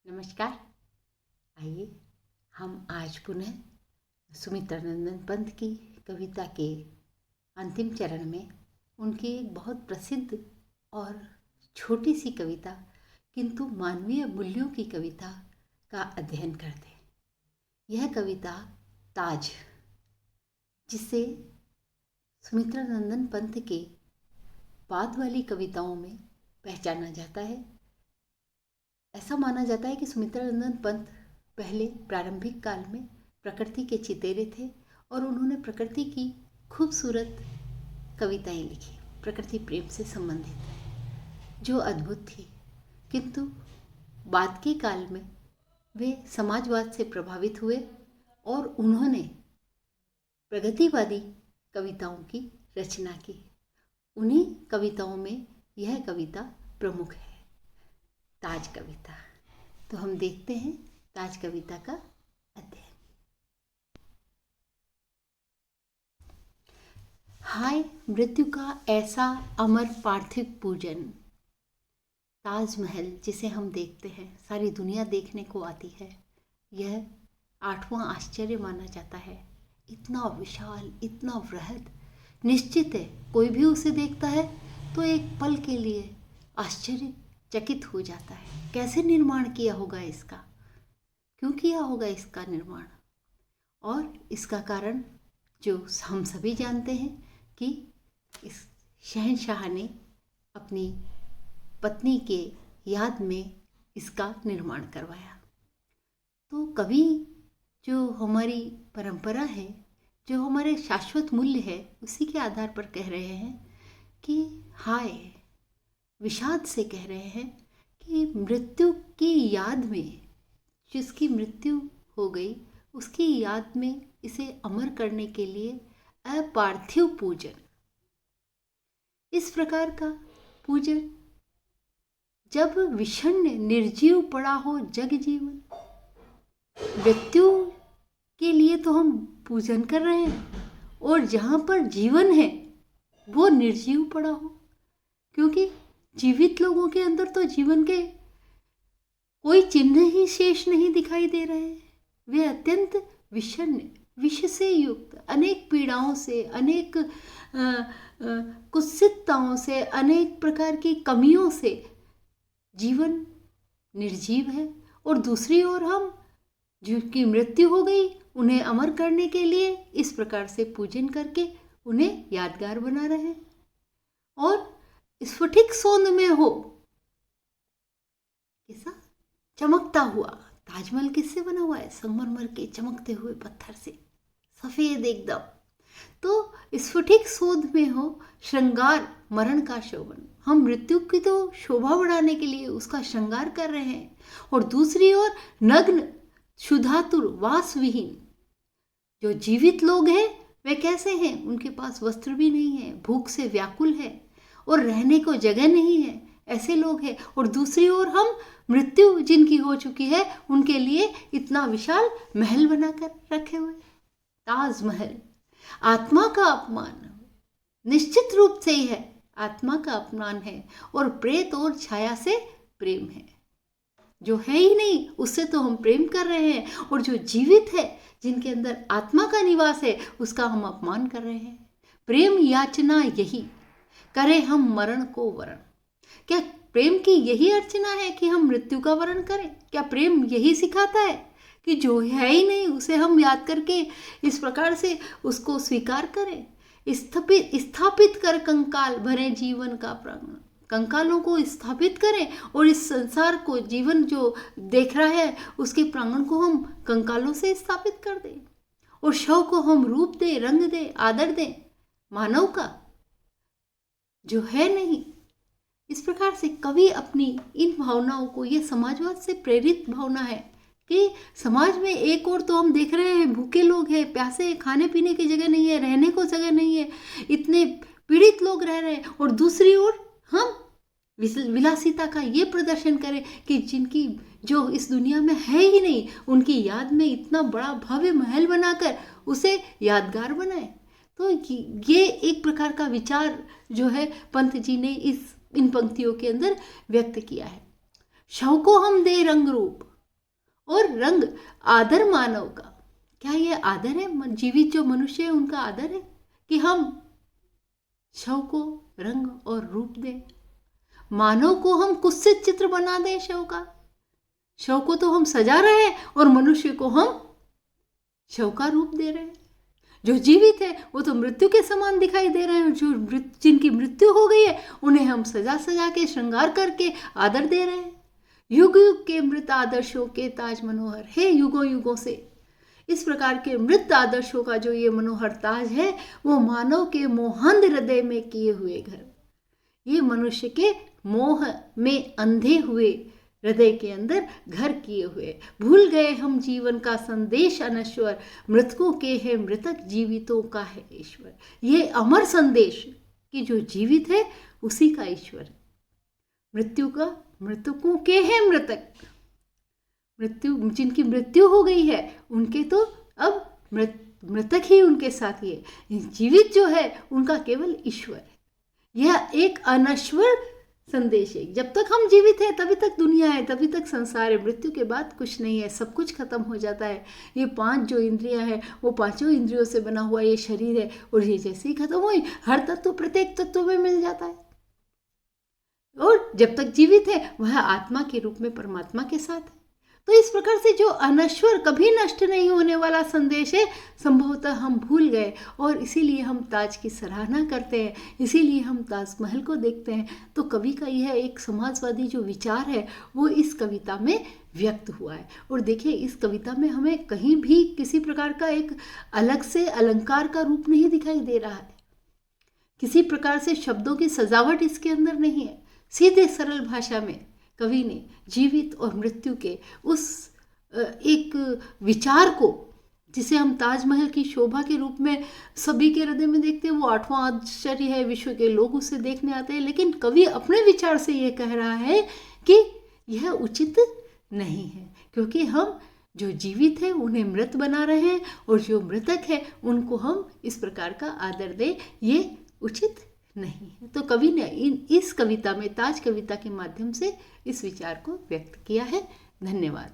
नमस्कार। आइए हम आज पुनः सुमित्रानंदन पंत की कविता के अंतिम चरण में उनकी एक बहुत प्रसिद्ध और छोटी सी कविता किंतु मानवीय मूल्यों की कविता का अध्ययन करते हैं। यह कविता ताज, जिसे सुमित्रानंदन पंत के बाद वाली कविताओं में पहचाना जाता है। ऐसा माना जाता है कि सुमित्रानंदन पंत पहले प्रारंभिक काल में प्रकृति के चितेरे थे और उन्होंने प्रकृति की खूबसूरत कविताएं लिखी, प्रकृति प्रेम से संबंधित, जो अद्भुत थी। किंतु बाद के काल में वे समाजवाद से प्रभावित हुए और उन्होंने प्रगतिवादी कविताओं की रचना की। उन्हीं कविताओं में यह कविता प्रमुख है, ताज कविता। तो हम देखते हैं ताज कविता का अध्ययन। हाय मृत्यु का ऐसा अमर पार्थिव पूजन। ताजमहल जिसे हम देखते हैं, सारी दुनिया देखने को आती है। यह 8वां आश्चर्य माना जाता है। इतना विशाल, इतना वृहद, निश्चित है कोई भी उसे देखता है तो एक पल के लिए आश्चर्यचकित हो जाता है। कैसे निर्माण किया होगा इसका, क्यों किया होगा इसका निर्माण? और इसका कारण जो हम सभी जानते हैं कि इस शहंशाह ने अपनी पत्नी के याद में इसका निर्माण करवाया। तो कवि जो हमारी परंपरा है, जो हमारे शाश्वत मूल्य है, उसी के आधार पर कह रहे हैं कि हाय, विषाद से कह रहे हैं कि मृत्यु की याद में, जिसकी मृत्यु हो गई उसकी याद में इसे अमर करने के लिए अपार्थिव पूजन। इस प्रकार का पूजन जब विषण्ण निर्जीव पड़ा हो जग जीवन, मृत्यु के लिए तो हम पूजन कर रहे हैं, और जहाँ पर जीवन है वो निर्जीव पड़ा हो, क्योंकि जीवित लोगों के अंदर तो जीवन के कोई चिन्ह ही शेष नहीं दिखाई दे रहे हैं। वे अत्यंत विषण्ण, विष से युक्त, अनेक पीड़ाओं से, अनेक कुत्सितताओं से, अनेक प्रकार की कमियों से जीवन निर्जीव है। और दूसरी ओर हम जिनकी मृत्यु हो गई उन्हें अमर करने के लिए इस प्रकार से पूजन करके उन्हें यादगार बना रहे हैं। और स्फटिक सोंद में हो, कैसा चमकता हुआ ताजमहल किससे बना हुआ है? संगमरमर के चमकते हुए पत्थर से, सफेद एकदम। तो स्फटिक सोंद में हो श्रृंगार मरण का शोभन। हम मृत्यु की तो शोभा बढ़ाने के लिए उसका श्रृंगार कर रहे हैं, और दूसरी ओर नग्न क्षुधातुर वासविहीन जो जीवित लोग हैं वे कैसे हैं? उनके पास वस्त्र भी नहीं है, भूख से व्याकुल है और रहने को जगह नहीं है, ऐसे लोग हैं। और दूसरी ओर हम मृत्यु जिनकी हो चुकी है उनके लिए इतना विशाल महल बनाकर रखे हुए। ताजमहल आत्मा का अपमान निश्चित रूप से ही है, आत्मा का अपमान है, और प्रेत और छाया से प्रेम है। जो है ही नहीं उससे तो हम प्रेम कर रहे हैं, और जो जीवित है, जिनके अंदर आत्मा का निवास है, उसका हम अपमान कर रहे हैं। प्रेम याचना यही करे हम मरण को वरण। क्या प्रेम की यही अर्चना है कि हम मृत्यु का वरण करें? क्या प्रेम यही सिखाता है कि जो है ही नहीं उसे हम याद करके इस प्रकार से उसको स्वीकार करें? स्थापित कर कंकाल भरे जीवन का प्रांगण। कंकालों को स्थापित करें और इस संसार को, जीवन जो देख रहा है उसके प्रांगण को हम कंकालों से स्थापित कर दें, और शव को हम रूप दें, रंग दें, आदर दें, मानव का जो है नहीं। इस प्रकार से कवि अपनी इन भावनाओं को, ये समाजवाद से प्रेरित भावना है कि समाज में एक और तो हम देख रहे हैं भूखे लोग हैं, प्यासे हैं, खाने पीने की जगह नहीं है, रहने को जगह नहीं है, इतने पीड़ित लोग रह रहे हैं, और दूसरी ओर हम विलासिता का ये प्रदर्शन करें कि जिनकी जो इस दुनिया में है ही नहीं, उनकी याद में इतना बड़ा भव्य महल बनाकर उसे यादगार बनाए। तो ये एक प्रकार का विचार जो है पंत जी ने इन पंक्तियों के अंदर व्यक्त किया है। शव को हम दे रंग रूप, और रंग आदर मानव का। क्या ये आदर है? जीवित जो मनुष्य है उनका आदर है कि हम शव को रंग और रूप दें? मानव को हम कुत्सित चित्र बना दें शव का? शव को तो हम सजा रहे हैं और मनुष्य को हम शव का रूप दे रहे हैं। जो जीवित है वो तो मृत्यु के समान दिखाई दे रहे हैं, जो जिनकी मृत्यु हो गई है उन्हें हम सजा सजा के श्रृंगार करके आदर दे रहे हैं। युग युग के मृत आदर्शों के ताज मनोहर है, युगों युगों से इस प्रकार के मृत आदर्शों का जो ये मनोहर ताज है वो मानव के मोहांध हृदय में किए हुए घर, ये मनुष्य के मोह में अंधे हुए हृदय के अंदर घर किए हुए। भूल गए हम जीवन का संदेश अनश्वर, मृतकों के है मृतक, जीवितों का है ईश्वर। ये अमर संदेश कि जो जीवित है उसी का ईश्वर है। मृतकों के है मृतक, जिनकी मृत्यु हो गई है उनके तो अब मृतक ही उनके साथी है। जीवित जो है उनका केवल ईश्वर है। यह एक अनश्वर संदेश है। जब तक हम जीवित हैं तभी तक दुनिया है, तभी तक संसार है। मृत्यु के बाद कुछ नहीं है, सब कुछ खत्म हो जाता है। ये 5 जो इंद्रियां हैं वो 5 इंद्रियों से बना हुआ ये शरीर है और ये जैसे ही खत्म हुई हर तत्व प्रत्येक तत्व में मिल जाता है। और जब तक जीवित है वह आत्मा के रूप में परमात्मा के साथ है। तो इस प्रकार से जो अनश्वर कभी नष्ट नहीं होने वाला संदेश है संभवतः हम भूल गए और इसीलिए हम ताज की सराहना करते हैं, इसीलिए हम ताजमहल को देखते हैं। तो कवि का यह एक समाजवादी जो विचार है वो इस कविता में व्यक्त हुआ है। और देखिए इस कविता में हमें कहीं भी किसी प्रकार का एक अलग से अलंकार का रूप नहीं दिखाई दे रहा है, किसी प्रकार से शब्दों की सजावट इसके अंदर नहीं है। सीधे सरल भाषा में कवि ने जीवित और मृत्यु के उस एक विचार को, जिसे हम ताजमहल की शोभा के रूप में सभी के हृदय में देखते हैं, वो 8वां आश्चर्य है, विश्व के लोग उसे देखने आते हैं, लेकिन कवि अपने विचार से ये कह रहा है कि यह उचित नहीं है, क्योंकि हम जो जीवित है उन्हें मृत बना रहे हैं और जो मृतक है उनको हम इस प्रकार का आदर दें, ये उचित नहीं है। तो कवि ने इस कविता में, ताज कविता के माध्यम से इस विचार को व्यक्त किया है। धन्यवाद।